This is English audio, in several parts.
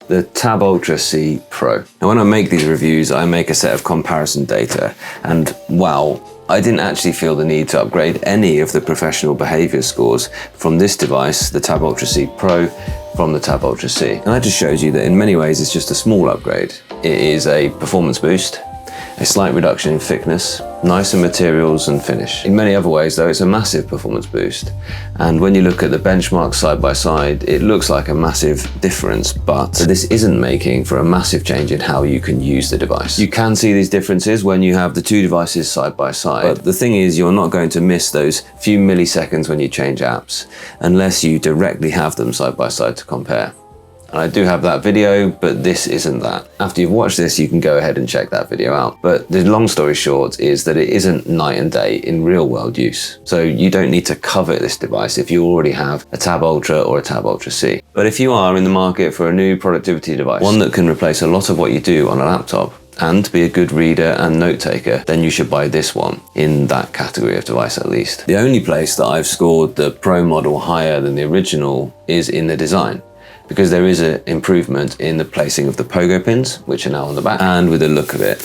the Tab Ultra C Pro. Now when I make these reviews, I make a set of comparison data, and wow, I didn't actually feel the need to upgrade any of the professional behavior scores from this device, the Tab Ultra C Pro, from the Tab Ultra C. And that just shows you that in many ways it's just a small upgrade. It is a performance boost, a slight reduction in thickness, nicer materials and finish. In many other ways though, it's a massive performance boost. And when you look at the benchmarks side by side, it looks like a massive difference, but this isn't making for a massive change in how you can use the device. You can see these differences when you have the two devices side by side, but the thing is you're not going to miss those few milliseconds when you change apps, unless you directly have them side by side to compare. And I do have that video, but this isn't that. After you've watched this, you can go ahead and check that video out. But the long story short is that it isn't night and day in real world use. So you don't need to covet this device if you already have a Tab Ultra or a Tab Ultra C. But if you are in the market for a new productivity device, one that can replace a lot of what you do on a laptop, and be a good reader and note taker, then you should buy this one, in that category of device at least. The only place that I've scored the Pro model higher than the original is in the design, because there is an improvement in the placing of the pogo pins, which are now on the back, and with the look of it.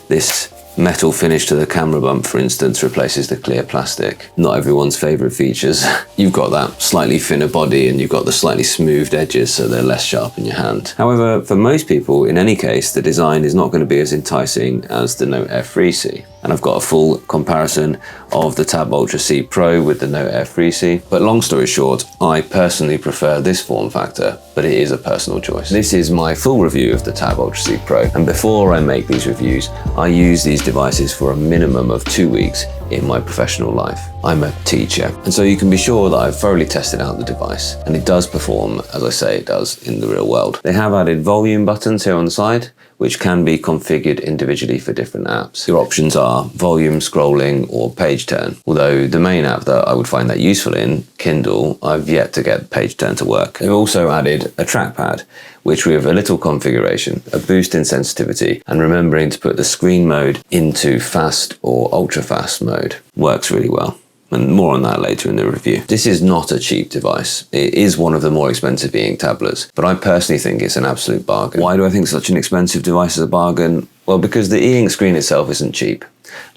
This metal finish to the camera bump, for instance, replaces the clear plastic. Not everyone's favorite features. You've got that slightly thinner body and you've got the slightly smoothed edges, so they're less sharp in your hand. However, for most people, in any case, the design is not going to be as enticing as the Note Air 3C. And I've got a full comparison of the Tab Ultra C Pro with the Note Air 3C. But long story short, I personally prefer this form factor, but it is a personal choice. This is my full review of the Tab Ultra C Pro. And before I make these reviews, I use these devices for a minimum of 2 weeks in my professional life. I'm a teacher, and so you can be sure that I've thoroughly tested out the device, and it does perform as I say it does in the real world. They have added volume buttons here on the side, which can be configured individually for different apps. Your options are volume, scrolling, or page turn. Although the main app that I would find that useful in, Kindle, I've yet to get page turn to work. They've also added a trackpad, which with a little configuration, a boost in sensitivity, and remembering to put the screen mode into fast or ultra fast mode, works really well. And more on that later in the review. This is not a cheap device. It is one of the more expensive Eink tablets, but I personally think it's an absolute bargain. Why do I think such an expensive device is a bargain? Well, because the Eink screen itself isn't cheap.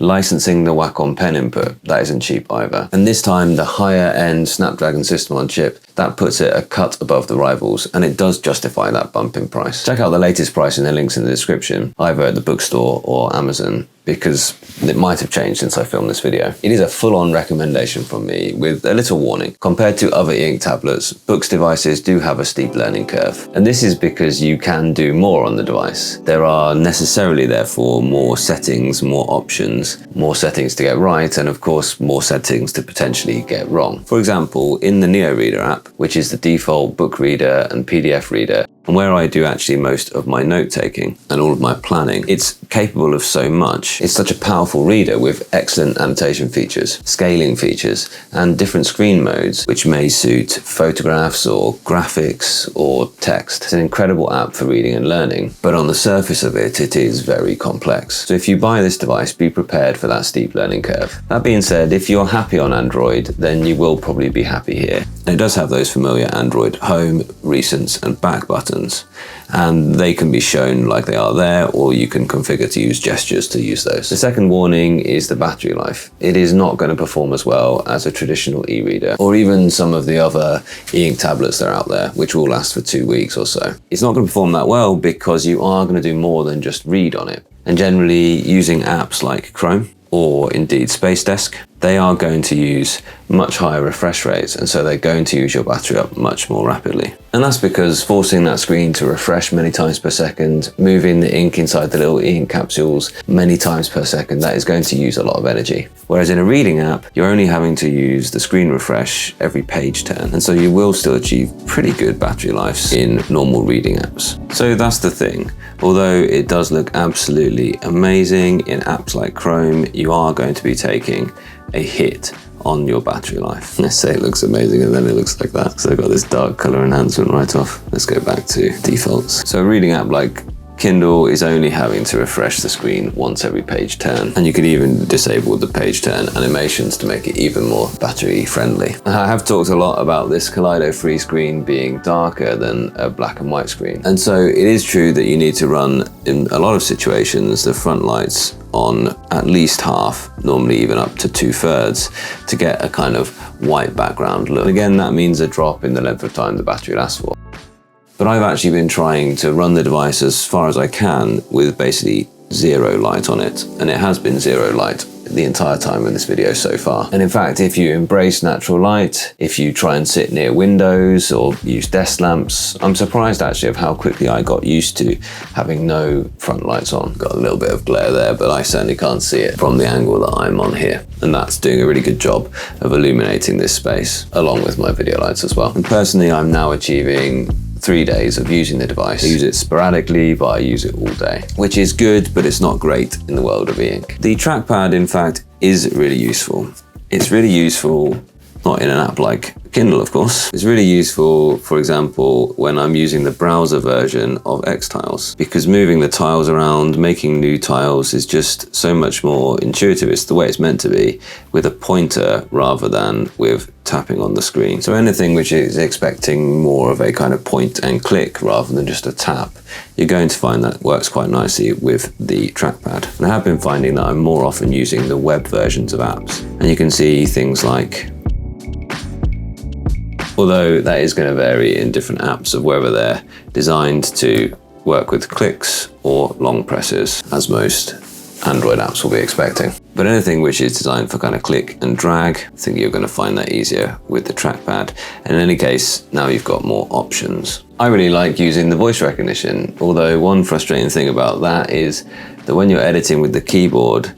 Licensing the Wacom pen input, that isn't cheap either. And this time the higher end Snapdragon system on chip, that puts it a cut above the rivals, and it does justify that bump in price. Check out the latest price in the links in the description, either at the bookstore or Amazon, because it might have changed since I filmed this video. It is a full-on recommendation from me with a little warning. Compared to other Eink tablets, Boox devices do have a steep learning curve. And this is because you can do more on the device. There are necessarily, therefore, more settings, more options, more settings to get right, and of course, more settings to potentially get wrong. For example, in the Neo Reader app, which is the default book reader and PDF reader, and where I do actually most of my note-taking and all of my planning, it's capable of so much. It's such a powerful reader with excellent annotation features, scaling features, and different screen modes, which may suit photographs or graphics or text. It's an incredible app for reading and learning, but on the surface of it, it is very complex. So if you buy this device, be prepared for that steep learning curve. That being said, if you're happy on Android, then you will probably be happy here. And it does have those familiar Android home, recents, and back buttons, and they can be shown like they are there, or you can configure to use gestures to use those. The second warning is the battery life. It is not going to perform as well as a traditional e-reader, or even some of the other e-ink tablets that are out there, which will last for 2 weeks or so. It's not going to perform that well because you are going to do more than just read on it. And generally, using apps like Chrome, or indeed Space Desk, they are going to use much higher refresh rates, and so they're going to use your battery up much more rapidly. And that's because forcing that screen to refresh many times per second, moving the ink inside the little ink capsules many times per second, that is going to use a lot of energy. Whereas in a reading app, you're only having to use the screen refresh every page turn, and so you will still achieve pretty good battery lives in normal reading apps. So that's the thing. Although it does look absolutely amazing in apps like Chrome, you are going to be taking a hit on your battery life. Let's say it looks amazing and then it looks like that. So I've got this dark color enhancement right off. Let's go back to defaults. So a reading app like Kindle is only having to refresh the screen once every page turn, and you could even disable the page turn animations to make it even more battery friendly. I have talked a lot about this Kaleido-free screen being darker than a black and white screen, and so it is true that you need to run, in a lot of situations, the front lights on at least half, normally even up to 2/3, to get a kind of white background look. Again, that means a drop in the length of time the battery lasts for. But I've actually been trying to run the device as far as I can with basically zero light on it, and it has been zero light the entire time in this video so far. And in fact, if you embrace natural light, if you try and sit near windows or use desk lamps, I'm surprised actually of how quickly I got used to having no front lights on. Got a little bit of glare there, but I certainly can't see it from the angle that I'm on here. And that's doing a really good job of illuminating this space, along with my video lights as well. And personally, I'm now achieving 3 days of using the device. I use it sporadically, but I use it all day, which is good, but it's not great in the world of Eink. The trackpad, in fact, is really useful. It's really useful, not in an app like Kindle, of course. It's really useful, for example, when I'm using the browser version of Xtiles, because moving the tiles around, making new tiles is just so much more intuitive. It's the way it's meant to be, with a pointer rather than with tapping on the screen. So anything which is expecting more of a kind of point and click rather than just a tap, you're going to find that works quite nicely with the trackpad. And I have been finding that I'm more often using the web versions of apps. And you can see things like, although that is going to vary in different apps of whether they're designed to work with clicks or long presses, as most Android apps will be expecting. But anything which is designed for kind of click and drag, I think you're going to find that easier with the trackpad. And in any case, now you've got more options. I really like using the voice recognition, although one frustrating thing about that is that when you're editing with the keyboard,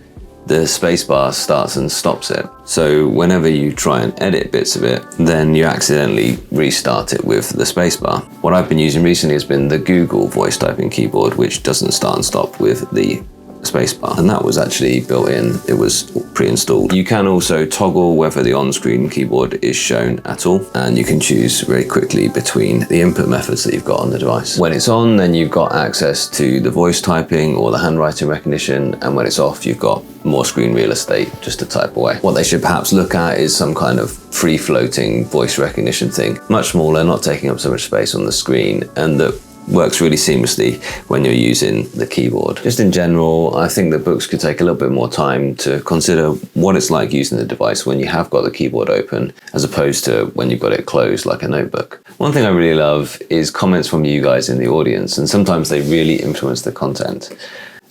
the spacebar starts and stops it. So whenever you try and edit bits of it, then you accidentally restart it with the spacebar. What I've been using recently has been the Google voice typing keyboard, which doesn't start and stop with the spacebar, and that was actually built in. It was pre-installed. You can also toggle whether the on-screen keyboard is shown at all, and you can choose very quickly between the input methods that you've got on the device. When it's on, then you've got access to the voice typing or the handwriting recognition, and when it's off, you've got more screen real estate just to type away. What they should perhaps look at is some kind of free-floating voice recognition thing, much smaller, not taking up so much space on the screen, and that works really seamlessly when you're using the keyboard. Just in general, I think that Boox could take a little bit more time to consider what it's like using the device when you have got the keyboard open, as opposed to when you've got it closed like a notebook. One thing I really love is comments from you guys in the audience, and sometimes they really influence the content.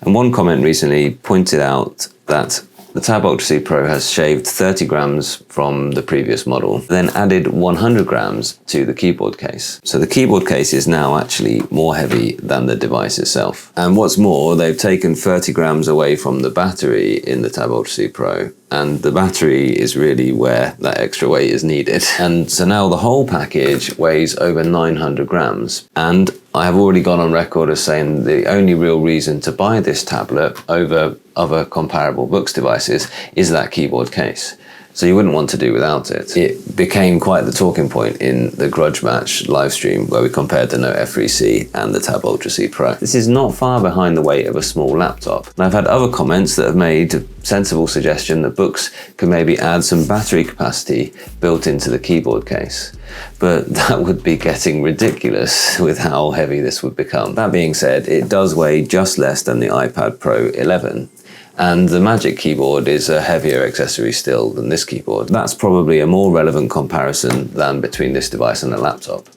And one comment recently pointed out that the Tab Ultra C Pro has shaved 30 grams from the previous model, then added 100 grams to the keyboard case. So the keyboard case is now actually more heavy than the device itself. And what's more, they've taken 30 grams away from the battery in the Tab Ultra C Pro, and the battery is really where that extra weight is needed. And so now the whole package weighs over 900 grams. And I have already gone on record as saying the only real reason to buy this tablet over other comparable Boox devices is that keyboard case. So you wouldn't want to do without it. It became quite the talking point in the Grudge Match live stream where we compared the Note F3C and the Tab Ultra C Pro. This is not far behind the weight of a small laptop. And I've had other comments that have made a sensible suggestion that Boox could maybe add some battery capacity built into the keyboard case. But that would be getting ridiculous with how heavy this would become. That being said, it does weigh just less than the iPad Pro 11. And the Magic Keyboard is a heavier accessory still than this keyboard. That's probably a more relevant comparison than between this device and a laptop.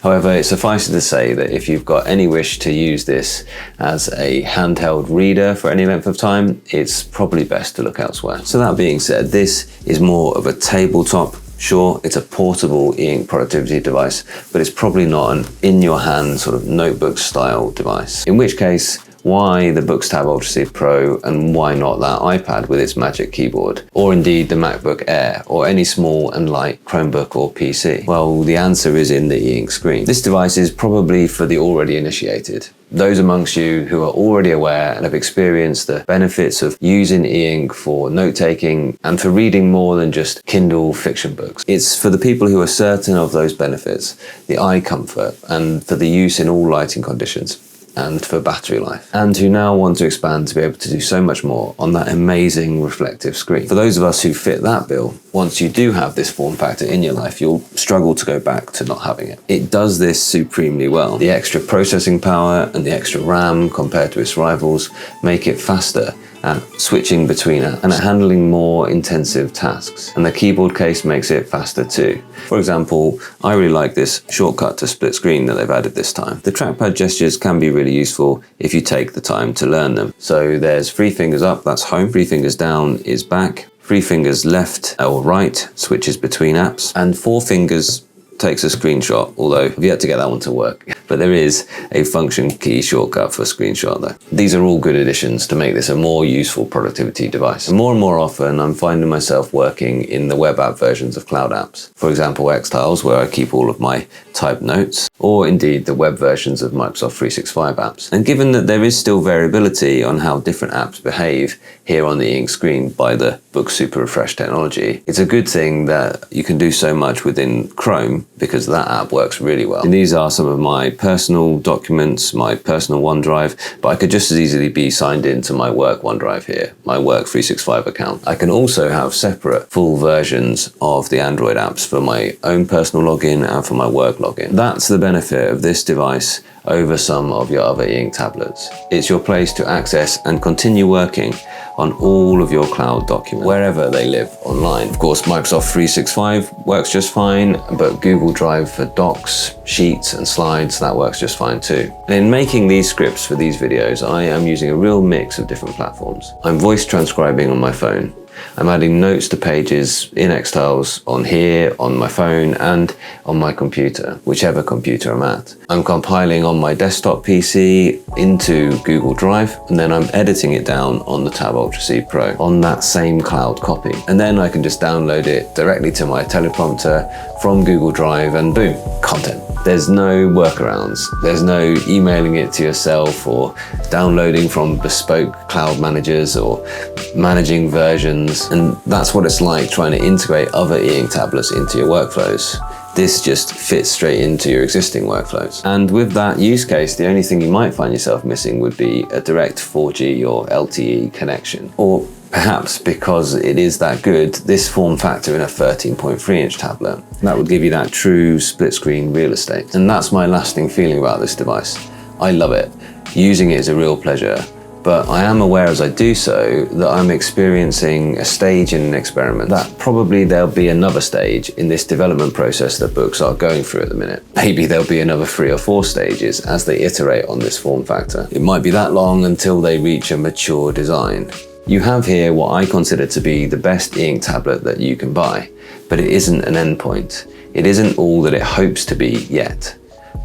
However, it suffices to say that if you've got any wish to use this as a handheld reader for any length of time, it's probably best to look elsewhere. So that being said, this is more of a tabletop. Sure, it's a portable Eink productivity device, but it's probably not an in-your-hand sort of notebook style device. In which case, why the Boox Tab Ultra C Pro, and why not that iPad with its Magic Keyboard? Or indeed the MacBook Air, or any small and light Chromebook or PC? Well, the answer is in the Eink screen. This device is probably for the already initiated. Those amongst you who are already aware and have experienced the benefits of using Eink for note-taking and for reading more than just Kindle fiction books. It's for the people who are certain of those benefits, the eye comfort, and for the use in all lighting conditions. and for battery life, and who now want to expand to be able to do so much more on that amazing reflective screen. For those of us who fit that bill, once you do have this form factor in your life, you'll struggle to go back to not having it. It does this supremely well. The extra processing power and the extra RAM compared to its rivals make it faster at switching between apps and at handling more intensive tasks. And the keyboard case makes it faster too. For example, I really like this shortcut to split screen that they've added this time. The trackpad gestures can be really useful if you take the time to learn them. So there's 3 fingers up, that's home, 3 fingers down is back, 3 fingers left or right switches between apps, and 4 fingers takes a screenshot, although I've yet to get that one to work. But there is a function key shortcut for screenshot though. These are all good additions to make this a more useful productivity device. And more often I'm finding myself working in the web app versions of cloud apps. For example, Xtiles, where I keep all of my typed notes, or indeed the web versions of Microsoft 365 apps. And given that there is still variability on how different apps behave here on the Eink screen by the Boox Super Refresh technology, it's a good thing that you can do so much within Chrome because that app works really well. And these are some of my personal documents, my personal OneDrive, but I could just as easily be signed into my work OneDrive here, my work 365 account. I can also have separate full versions of the Android apps for my own personal login and for my work login. That's the benefit of this device over some of your other Eink tablets. It's your place to access and continue working on all of your cloud documents, wherever they live online. Of course, Microsoft 365 works just fine, but Google Drive for docs, sheets, and slides, that works just fine too. And in making these scripts for these videos, I am using a real mix of different platforms. I'm voice transcribing on my phone. I'm adding notes to pages in Xtiles on here, on my phone, and on my computer, whichever computer I'm at. I'm compiling on my desktop PC into Google Drive, and then I'm editing it down on the Tab Ultra C Pro on that same cloud copy. And then I can just download it directly to my teleprompter from Google Drive, and boom, content. There's no workarounds. There's no emailing it to yourself or downloading from bespoke cloud managers or managing versions. And that's what it's like trying to integrate other Eink tablets into your workflows. This just fits straight into your existing workflows. And with that use case, the only thing you might find yourself missing would be a direct 4G or LTE connection. Or perhaps because it is that good, this form factor in a 13.3-inch tablet. That would give you that true split screen real estate. And that's my lasting feeling about this device. I love it. Using it is a real pleasure. But I am aware as I do so that I'm experiencing a stage in an experiment, that probably there'll be another stage in this development process that Boox are going through at the minute. Maybe there'll be another 3 or 4 stages as they iterate on this form factor. It might be that long until they reach a mature design. You have here what I consider to be the best Eink tablet that you can buy, but it isn't an endpoint. It isn't all that it hopes to be yet.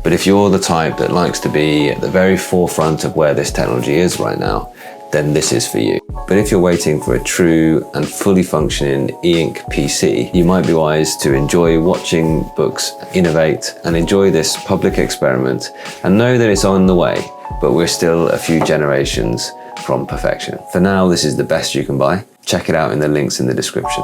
But if you're the type that likes to be at the very forefront of where this technology is right now, then this is for you. But if you're waiting for a true and fully functioning Eink PC, you might be wise to enjoy watching Boox innovate and enjoy this public experiment and know that it's on the way, but we're still a few generations from perfection. For now, this is the best you can buy. Check it out in the links in the description.